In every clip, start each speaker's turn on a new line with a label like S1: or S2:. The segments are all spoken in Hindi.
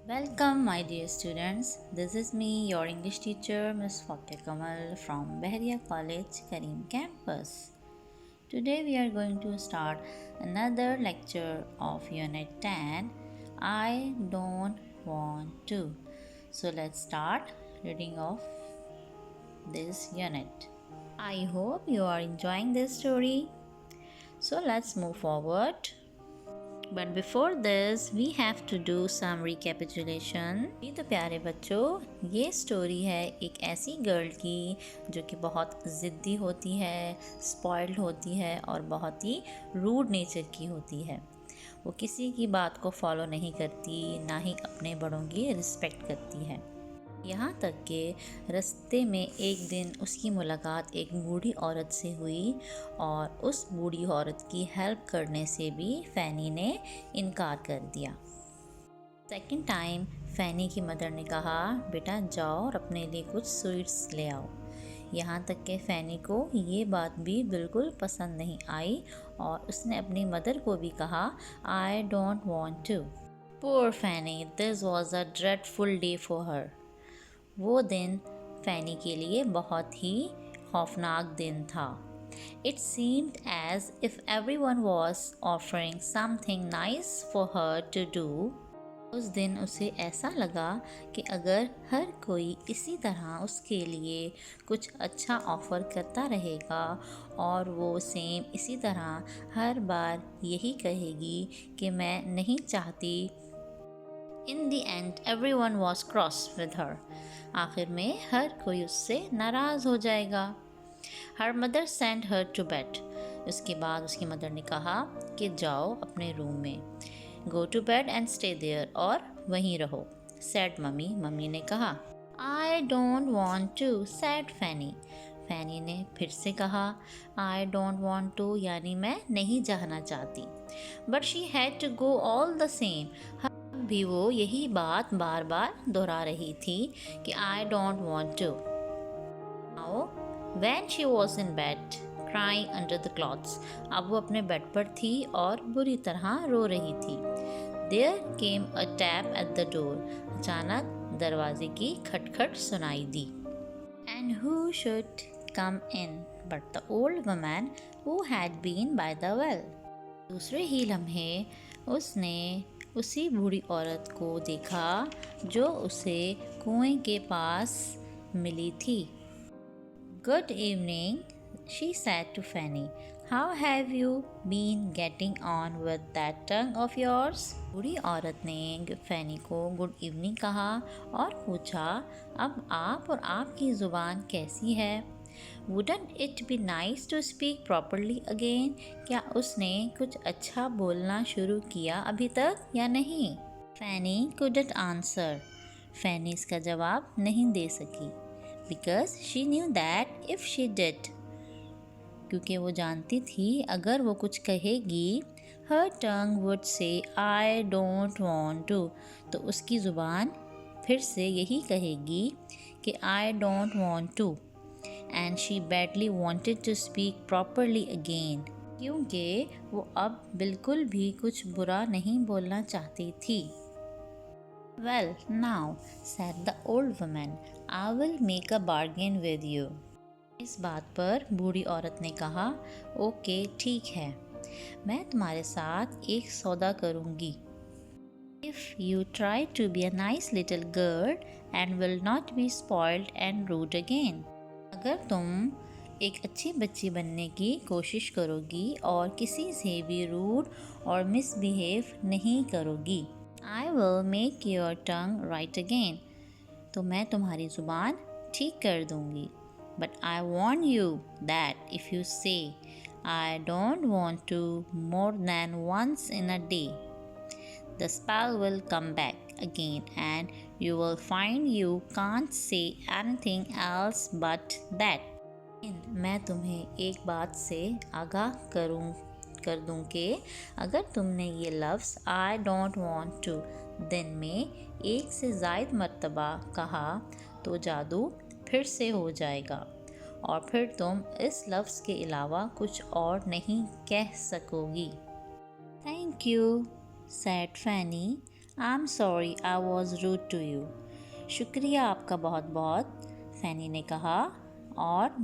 S1: Welcome, my dear students. This is me, your English teacher, Ms. Fakia Kamal from Behria College, Kareem campus. Today, we are going to start another lecture of Unit 10. I don't want to. So, let's start reading of this unit. I hope you are enjoying this story. So, let's move forward. But before this we have to do some recapitulation. जी तो प्यारे बच्चों, ये स्टोरी है एक ऐसी गर्ल की जो कि बहुत ज़िद्दी होती है, स्पॉइल्ड होती है और बहुत ही रूड नेचर की होती है। वो किसी की बात को फॉलो नहीं करती, ना ही अपने बड़ों की रिस्पेक्ट करती है। यहाँ तक कि रास्ते में एक दिन उसकी मुलाकात एक बूढ़ी औरत से हुई और उस बूढ़ी औरत की हेल्प करने से भी फैनी ने इनकार कर दिया। सेकंड टाइम फैनी की मदर ने कहा, बेटा जाओ और अपने लिए कुछ स्वीट्स ले आओ। यहाँ तक कि फैनी को ये बात भी बिल्कुल पसंद नहीं आई और उसने अपनी मदर को भी कहा, I don't want to. Poor Fanny, this was a dreadful day for her. वो दिन फैनी के लिए बहुत ही खौफनाक दिन था। It seemed as if everyone was offering something nice for her to do. उस दिन उसे ऐसा लगा कि अगर हर कोई इसी तरह उसके लिए कुछ अच्छा ऑफ़र करता रहेगा और वो सेम इसी तरह हर बार यही कहेगी कि मैं नहीं चाहती। In the end, everyone was cross with her. आखिर में हर कोई उससे नाराज़ हो जाएगा। Her mother sent her to bed. उसके बाद उसकी मदर ने कहा कि जाओ अपने रूम में, Go to bed and stay there, और वहीं रहो। Said मम्मी, मम्मी ने कहा। I don't want to, said Fanny. फैनी ने फिर से कहा, I don't want to, यानी मैं नहीं जाना चाहती। But she had to go all the same. भी वो यही बात बार बार दोहरा रही थी कि I don't want to. Now, when she was in bed, crying under the clothes, अब वो अपने बेड पर थी और बुरी तरह रो रही थी। There came a tap at the door. अचानक दरवाजे की खटखट सुनाई दी। And who should come in but the old woman who had been by the well. दूसरे ही लम्हे उसने उसी बूढ़ी औरत को देखा जो उसे कुएं के पास मिली थी। Good evening, she said to Fanny. How have you been getting on with that tongue of yours? बूढ़ी औरत ने फैनी को गुड इवनिंग कहा और पूछा, अब आप और आपकी ज़ुबान कैसी है? Wouldn't it be nice to speak properly again? क्या उसने कुछ अच्छा बोलना शुरू किया अभी तक या नहीं? Fanny couldn't answer. फैनी इसका जवाब नहीं दे सकी। Because she knew that if she did, क्योंकि वो जानती थी अगर वो कुछ कहेगी, her tongue would say I don't want to, तो उसकी ज़ुबान फिर से यही कहेगी कि I don't want to. And she badly wanted to speak properly again, क्योंकि वो अब बिल्कुल भी कुछ बुरा नहीं बोलना चाहती थी। Well, now, said the old woman, I will make a bargain with you. इस बात पर बूढ़ी औरत ने कहा, ओके ठीक है, मैं तुम्हारे साथ एक सौदा करूँगी। If you try to be a nice little girl and will not be spoiled and rude again. अगर तुम एक अच्छी बच्ची बनने की कोशिश करोगी और किसी से भी रूड और मिसबिहेव नहीं करोगी, I will make your tongue right again. तो मैं तुम्हारी ज़ुबान ठीक कर दूँगी। But I warn you that if you say I don't want to more than once in a day, the spell will come back again and you will find you can't say anything else but that. मैं तुम्हें एक बात से आगाह कर दूं कि अगर तुमने ये लफ्ज़ I don't want to दिन में एक से ज़ायद मर्तबा कहा तो जादू फिर से हो जाएगा और फिर तुम इस लफ्ज़ के अलावा कुछ और नहीं कह सकोगी। Thank you, said Fanny. I am sorry I was rude to you. शुक्रिया आपका बहुत बहुत, फैनी ने कहा, और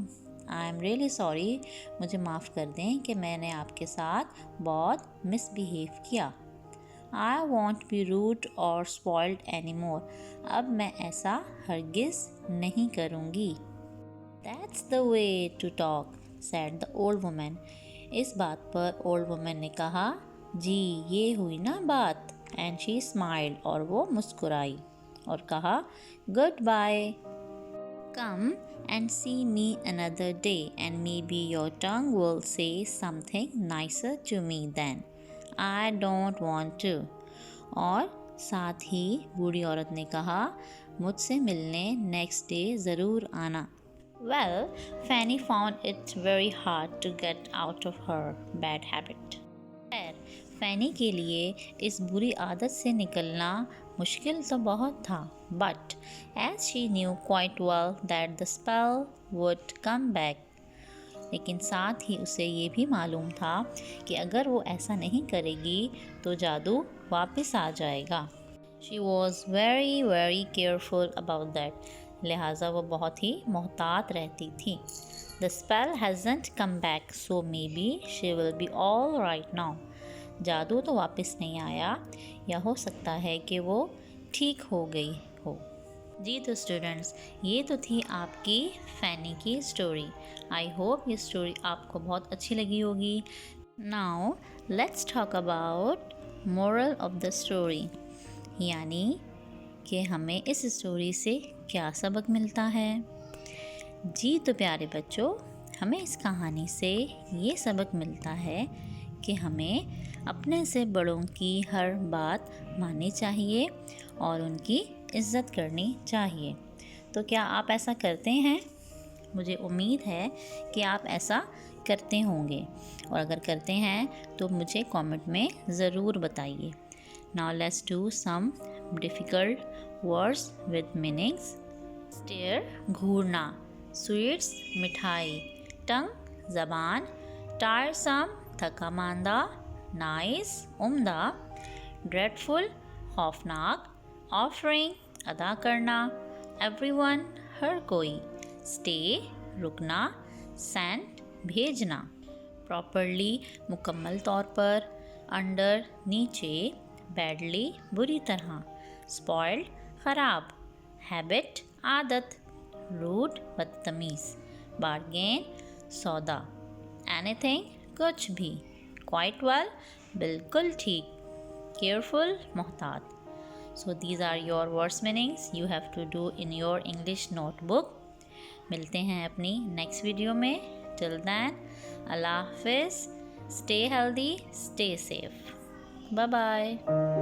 S1: आई एम रियली सॉरी, मुझे माफ़ कर दें कि मैंने आपके साथ बहुत मिसबिहेव किया। आई वॉन्ट बी रूड और स्पॉइल्ड एनी मोर। अब मैं ऐसा हरगिज़ नहीं करूँगी। That's the way to talk, said the old woman. इस बात पर ओल्ड वुमन ने कहा, जी ये हुई ना बात। एंड शी स्माइल्ड, और वो मुस्कुराई और कहा, goodbye. Come and see me another day and maybe your tongue will say something nicer to me then. I don't want to. और साथ ही बूढ़ी औरत ने कहा, मुझसे मिलने नेक्स्ट डे ज़रूर आना। Well, Fanny found it very hard to get out of her bad habit. खैर, फैनी के लिए इस बुरी आदत से निकलना मुश्किल तो बहुत था, but as she knew quite well that the spell would come back, लेकिन साथ ही उसे ये भी मालूम था कि अगर वो ऐसा नहीं करेगी तो जादू वापस आ जाएगा। She was very very careful about that. लिहाजा वो बहुत ही मोहतात रहती थी। The spell hasn't come back, so maybe she will be all right now. जादू तो वापस नहीं आया, या हो सकता है कि वो ठीक हो गई हो। जी तो स्टूडेंट्स, ये तो थी आपकी फैनी की स्टोरी। आई होप ये स्टोरी आपको बहुत अच्छी लगी होगी। Now let's talk about moral of the story, यानी कि हमें इस स्टोरी से क्या सबक मिलता है। जी तो प्यारे बच्चों, हमें इस कहानी से ये सबक मिलता है कि हमें अपने से बड़ों की हर बात माननी चाहिए और उनकी इज़्ज़त करनी चाहिए। तो क्या आप ऐसा करते हैं? मुझे उम्मीद है कि आप ऐसा करते होंगे, और अगर करते हैं तो मुझे कमेंट में ज़रूर बताइए। Now let's do some difficult words with meanings. Stare घूरना, स्वीट्स मिठाई, टंग ज़बान, टायरसम थका मांदा, नाइस उम्दा, ड्रेडफुल खौफनाक, ऑफरिंग अदा करना, एवरीवन हर कोई, स्टे रुकना, सेंड भेजना, प्रॉपरली मुकम्मल तौर पर, अंडर नीचे, बैडली बुरी तरह, स्पॉइल्ड ख़राब, हैबिट आदत, रूड बदतमीज़, बार्गेन सौदा, एनीथिंग कुछ भी, क्वाइट वेल बिल्कुल ठीक, केयरफुल मोहतात। So these are your words meanings you have to do in your English notebook. मिलते हैं अपनी नेक्स्ट वीडियो में। टिल देन, अल्लाह हाफिज़, stay healthy, stay safe, bye bye.